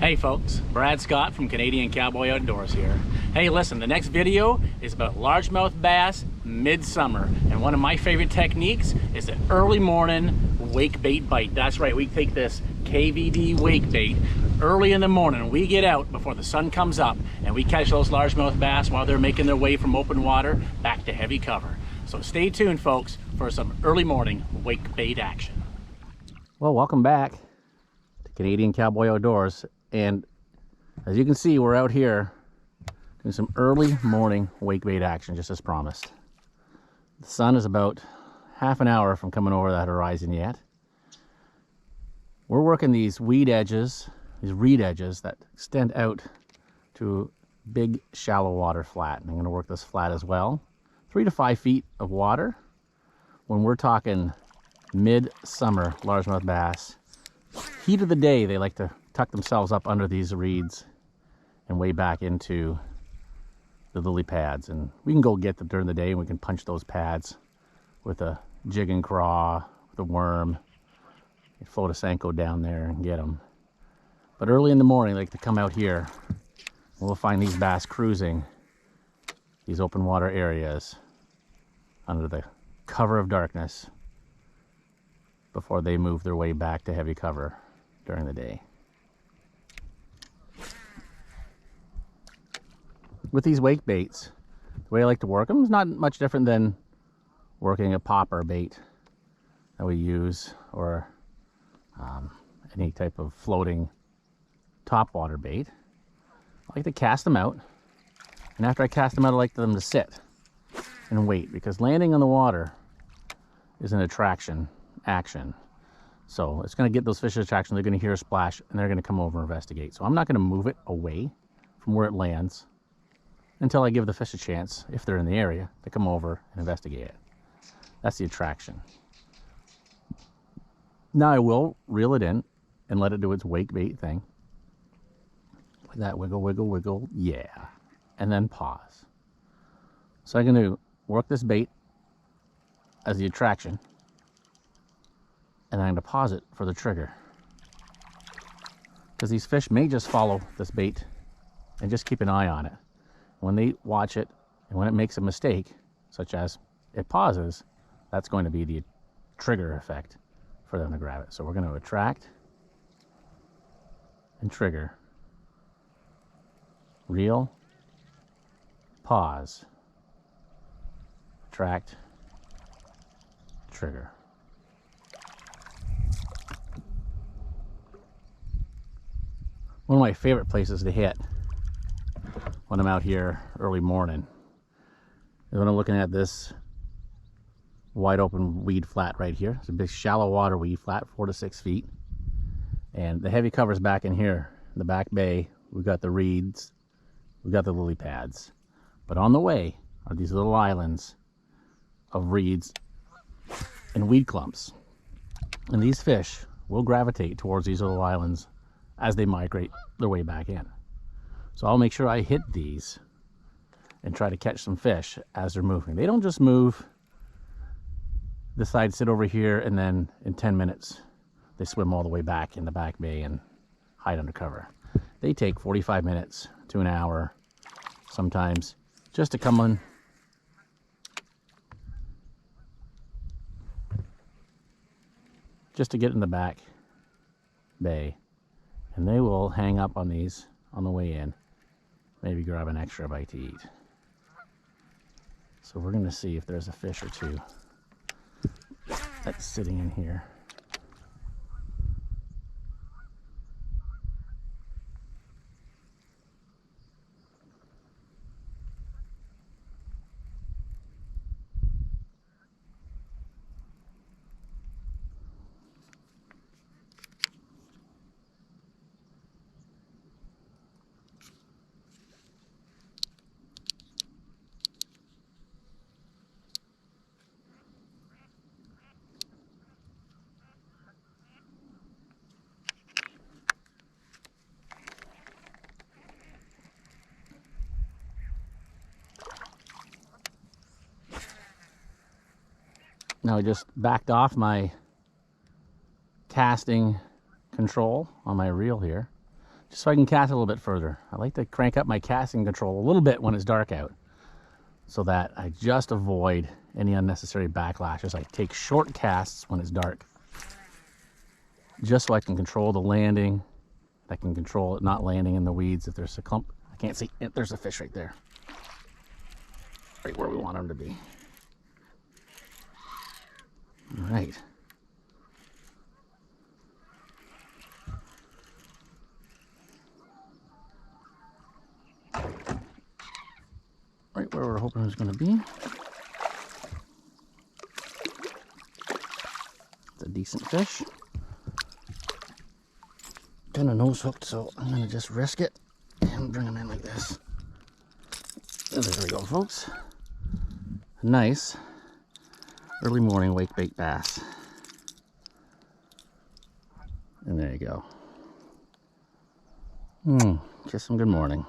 Hey folks, Brad Scott from Canadian Cowboy Outdoors here. Hey listen, the next video is about largemouth bass midsummer, and one of my favorite techniques is the early morning wake bait bite. That's right, we take this KVD wake bait early in the morning. We get out before the sun comes up and we catch those largemouth bass while they're making their way from open water back to heavy cover. So stay tuned folks for some early morning wake bait action. Well, welcome back to Canadian Cowboy Outdoors. And as you can see, we're out here doing some early morning wake bait action, just as promised. The sun is about half an hour from coming over that horizon yet. We're working these reed edges that extend out to a big shallow water flat. And I'm going to work this flat as well. 3 to 5 feet of water. When we're talking mid-summer largemouth bass, heat of the day, they like to tuck themselves up under these reeds and way back into the lily pads. And we can go get them during the day and we can punch those pads with a jig and craw, with a worm. You float a Senko down there and get them. But early in the morning, they like to come out here. We'll find these bass cruising these open water areas under the cover of darkness before they move their way back to heavy cover during the day. With these wake baits, the way I like to work them is not much different than working a popper bait that we use, or any type of floating topwater bait. I like to cast them out, and after I cast them out, I like them to sit and wait, because landing on the water is an action. So it's going to get those fish attraction. They're going to hear a splash and they're going to come over and investigate. So I'm not going to move it away from where it lands until I give the fish a chance, if they're in the area, to come over and investigate it. That's the attraction. Now I will reel it in and let it do its wake bait thing. Like that, wiggle, wiggle, wiggle, yeah. And then pause. So I'm going to work this bait as the attraction, and I'm going to pause it for the trigger. Because these fish may just follow this bait and just keep an eye on it. When they watch it, and when it makes a mistake, such as it pauses, that's going to be the trigger effect for them to grab it. So we're going to attract and trigger. Reel, pause, attract, trigger. One of my favorite places to hit when I'm out here early morning is when I'm looking at this wide open weed flat right here. It's a big shallow water weed flat, 4 to 6 feet. And the heavy cover's back in here. In the back bay, we've got the reeds, we've got the lily pads. But on the way are these little islands of reeds and weed clumps. And these fish will gravitate towards these little islands as they migrate their way back in. So I'll make sure I hit these and try to catch some fish as they're moving. They don't just move, decide to sit over here, and then in 10 minutes they swim all the way back in the back bay and hide under cover. They take 45 minutes to an hour sometimes just to come on, just to get in the back bay, and they will hang up on these on the way in, maybe grab an extra bite to eat. So we're going to see if there's a fish or two that's sitting in here. Now I just backed off my casting control on my reel here, just so I can cast a little bit further. I like to crank up my casting control a little bit when it's dark out, so that I just avoid any unnecessary backlashes. I take short casts when it's dark, just so I can control the landing. I can control it not landing in the weeds if there's a clump. I can't see it. There's a fish right there. Right where we want him to be. All right. Right where we're hoping it's going to be. It's a decent fish. Kind of nose hooked, so I'm going to just risk it and bring him in like this. There we go, folks. Nice early morning wake bait bass. And there you go. Just some good morning.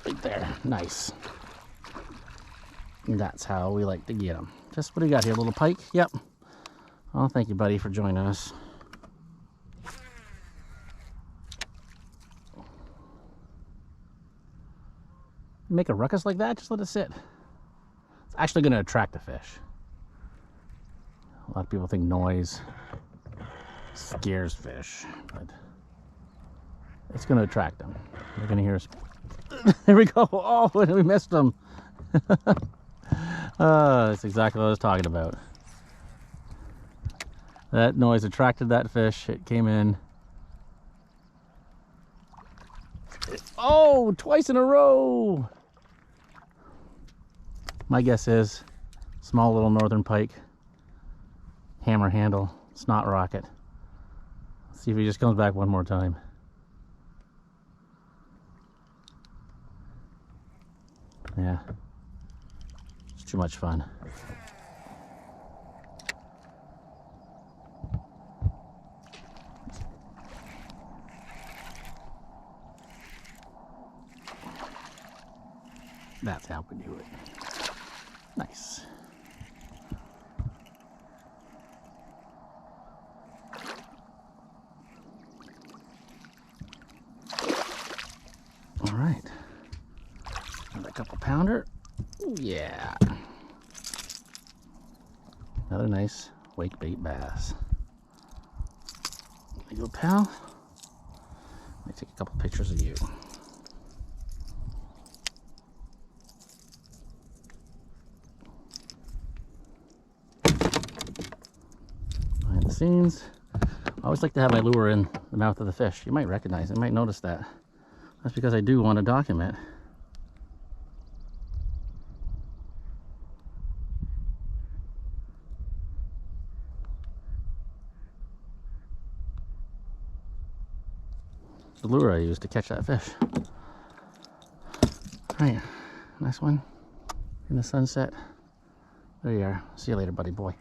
Right there, nice. And that's how we like to get them. Just what do you got here, little pike? Yep. Oh, thank you, buddy, for joining us. Make a ruckus like that, just let it sit. It's actually going to attract a fish. A lot of people think noise scares fish, but it's going to attract them. You're going to hear us. There we go. Oh, we missed them. That's exactly what I was talking about. That noise attracted that fish. It came in. Oh, twice in a row. My guess is small little northern pike, hammer handle, snot rocket. Let's see if he just comes back one more time. Yeah, it's too much fun. That's how we do it. Nice. All right. Another couple pounder. Ooh, yeah. Another nice wake bait bass. There you go, pal. Let me take a couple pictures of you. Behind the scenes. I always like to have my lure in the mouth of the fish. You might recognize it, you might notice that. That's because I do want to document. The lure I used to catch that fish. Alright, nice one in the sunset. There you are. See you later, buddy boy.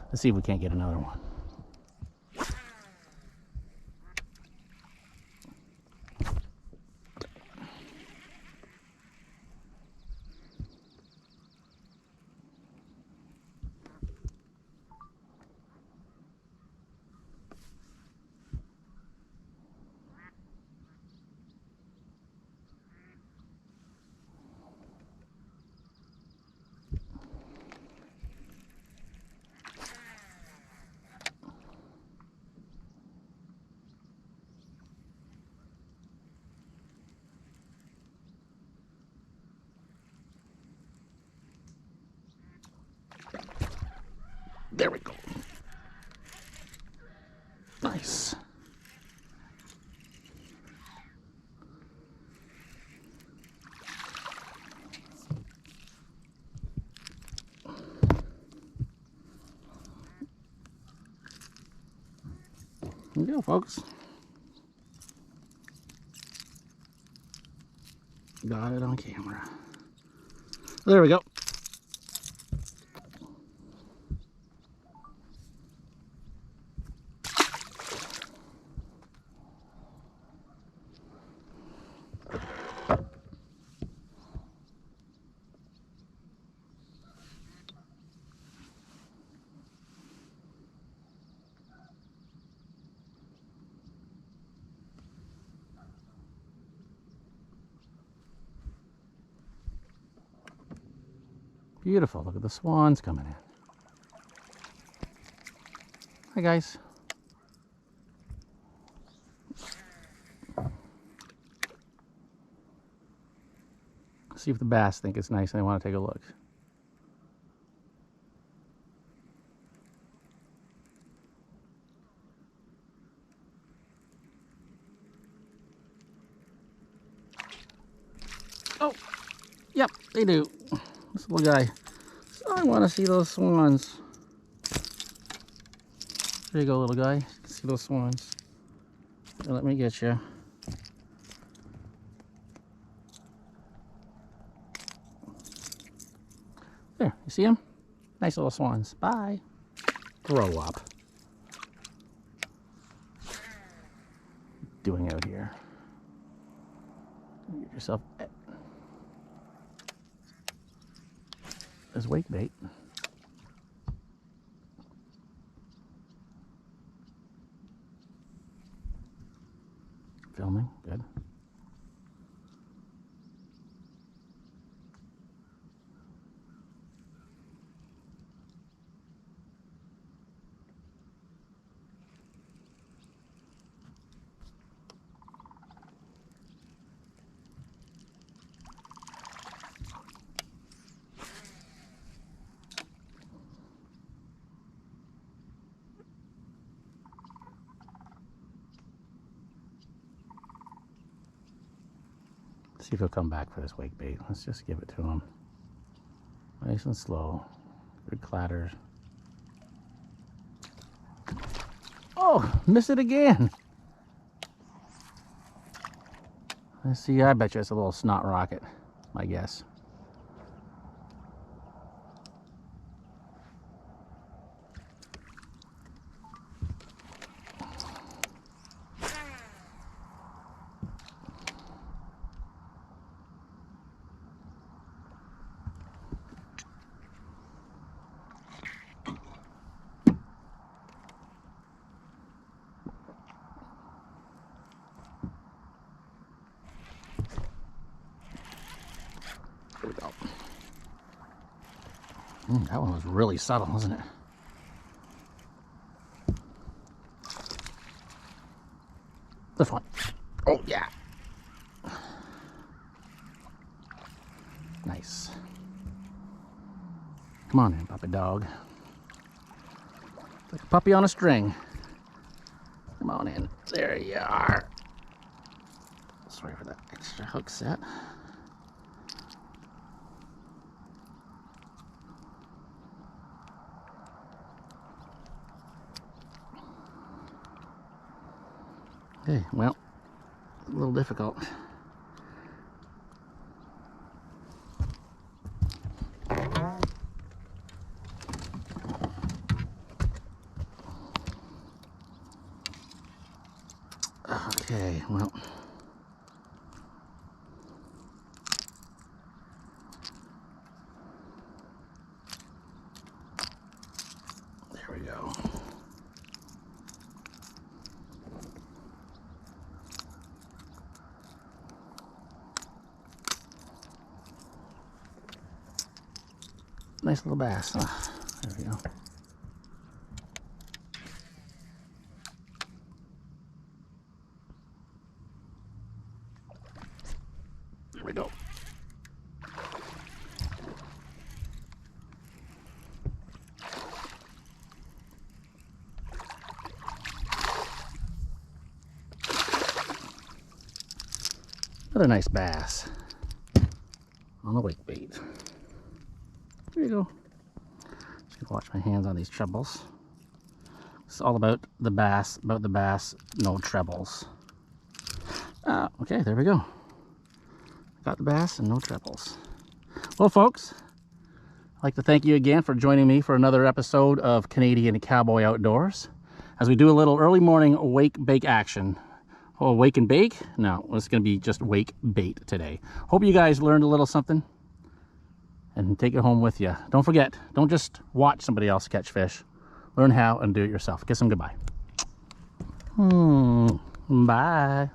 Let's see if we can't get another one. There we go. Nice. There you go, folks. Got it on camera. There we go. Beautiful. Look at the swans coming in. Hi, guys. See if the bass think it's nice and they want to take a look. Oh, yep, they do. This little guy. So I want to see those swans. There you go, little guy. You can see those swans. Here, let me get you. There, you see them? Nice little swans. Bye. Grow up. Doing out here? Get yourself. There's wake bait. Filming, good. See if he'll come back for this wake bait. Let's just give it to him. Nice and slow. Good clatters. Oh, missed it again. Let's see, I bet you it's a little snot rocket, my guess. Here we go. That one was really subtle, wasn't it? This one. Oh, yeah. Nice. Come on in, puppy dog. Like a puppy on a string. Come on in. There you are. Sorry for that extra hook set. Okay, well, a little difficult. Okay, well. There we go. Nice little bass. Oh, there we go. There we go. What a nice bass on the wake bait. There you go. Just gonna watch my hands on these trebles. It's all about the bass, no trebles. Okay, there we go. Got the bass and no trebles. Well, folks, I'd like to thank you again for joining me for another episode of Canadian Cowboy Outdoors, as we do a little early morning wake bake action. Oh, wake and bake? No, it's going to be just wake bait today. Hope you guys learned a little something and take it home with you. Don't forget, don't just watch somebody else catch fish. Learn how and do it yourself. Kiss them goodbye. Bye.